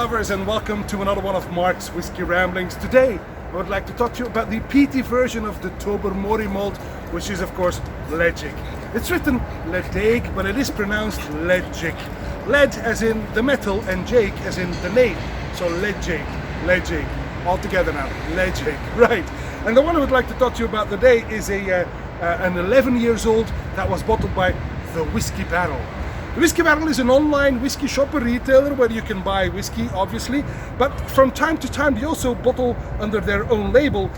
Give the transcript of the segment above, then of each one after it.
lovers, and welcome to another one of Mark's Whiskey Ramblings. Today I would like to talk to you about the peaty version of the Tobermory malt, which is of course Ledaig. It's written Ledaig, but it is pronounced Ledaig. Lead as in the metal and Jake as in the name. So Ledaig. All together now, Ledaig, right. And the one I would like to talk to you about today is an 11 years old that was bottled by the Whisky Barrel. The Whisky Barrel is an online whiskey shop, a retailer where you can buy whiskey, obviously, but from time to time they also bottle under their own label,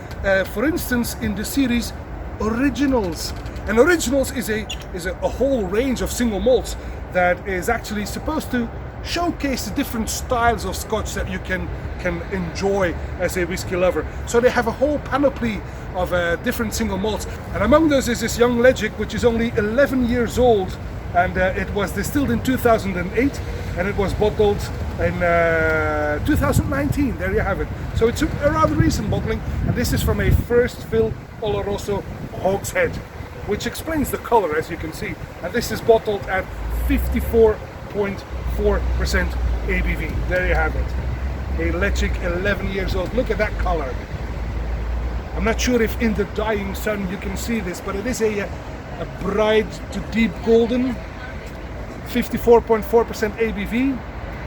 for instance in the series Originals. And Originals is a whole range of single malts that is actually supposed to showcase the different styles of Scotch that you can enjoy as a whiskey lover. So they have a whole panoply of different single malts, and among those is this young Ledaig, which is only 11 years old. And it was distilled in 2008 and it was bottled in 2019. There you have it. So it's a rather recent bottling, and this is from a first fill oloroso hogshead, which explains the color, as you can see. And this is bottled at 54.4% ABV. There you have it. A Ledaig, 11 years old. Look at that color. I'm not sure if in the dying sun you can see this, but it is a bright to deep golden, 54.4% ABV.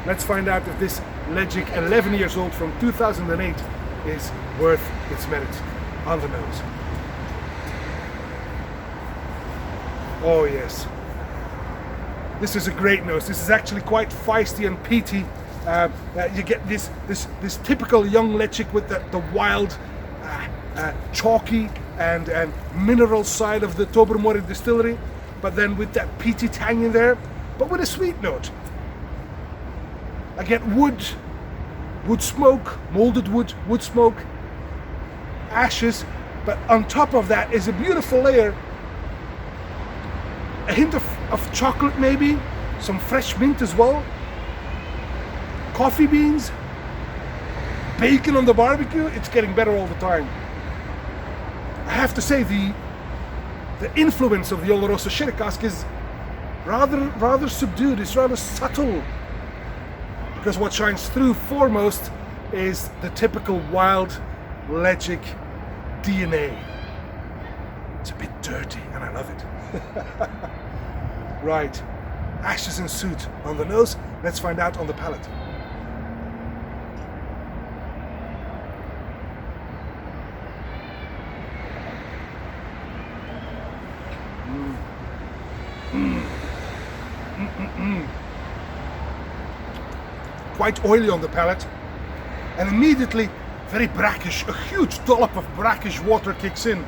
Let's find out if this Ledaig, 11 years old from 2008, is worth its merit on the nose. Oh yes, this is a great nose. This is actually quite feisty and peaty. You get this typical young Ledaig with the wild, chalky and mineral side of the Tobermory distillery, but then with that peaty tang in there, but with a sweet note. I get wood smoke, molded wood smoke, ashes, but on top of that is a beautiful layer, a hint of chocolate maybe, some fresh mint as well, coffee beans, bacon on the barbecue. It's getting better all the time. I have to say the influence of the oloroso sherry cask is rather subdued. It's rather subtle, because what shines through foremost is the typical wild Ledaig DNA. It's a bit dirty and I love it. Right, ashes and soot on the nose. Let's find out on the palate. Quite oily on the palate, and immediately very brackish. A huge dollop of brackish water kicks in,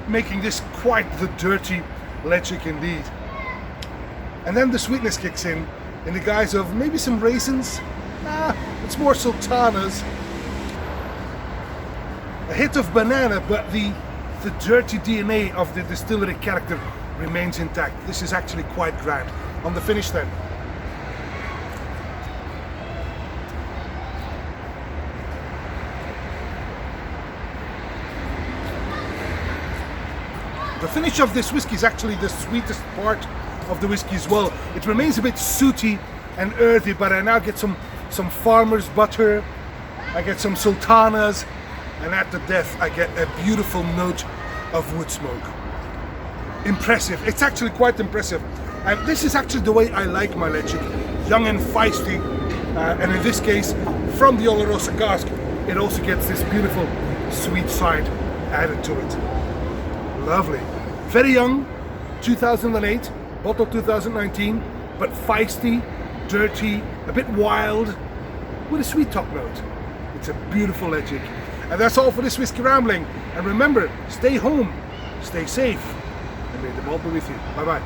making this quite the dirty Ledaig indeed. And then the sweetness kicks in the guise of maybe some raisins. It's more sultanas. A hit of banana, but the dirty DNA of the distillery character remains intact. This is actually quite grand. On the finish then. The finish of this whiskey is actually the sweetest part of the whiskey as well. It remains a bit sooty and earthy, but I now get some farmer's butter, I get some sultanas, and at the death I get a beautiful note of wood smoke. Impressive. It's actually quite impressive. And this is actually the way I like my Ledaig. Young and feisty, and in this case, from the oloroso cask, it also gets this beautiful sweet side added to it. Lovely. Very young, 2008, bottled 2019, but feisty, dirty, a bit wild, with a sweet top note. It's a beautiful Ledaig. And that's all for this Whiskey Rambling. And remember, stay home, stay safe, and may the malt be with you. Bye bye.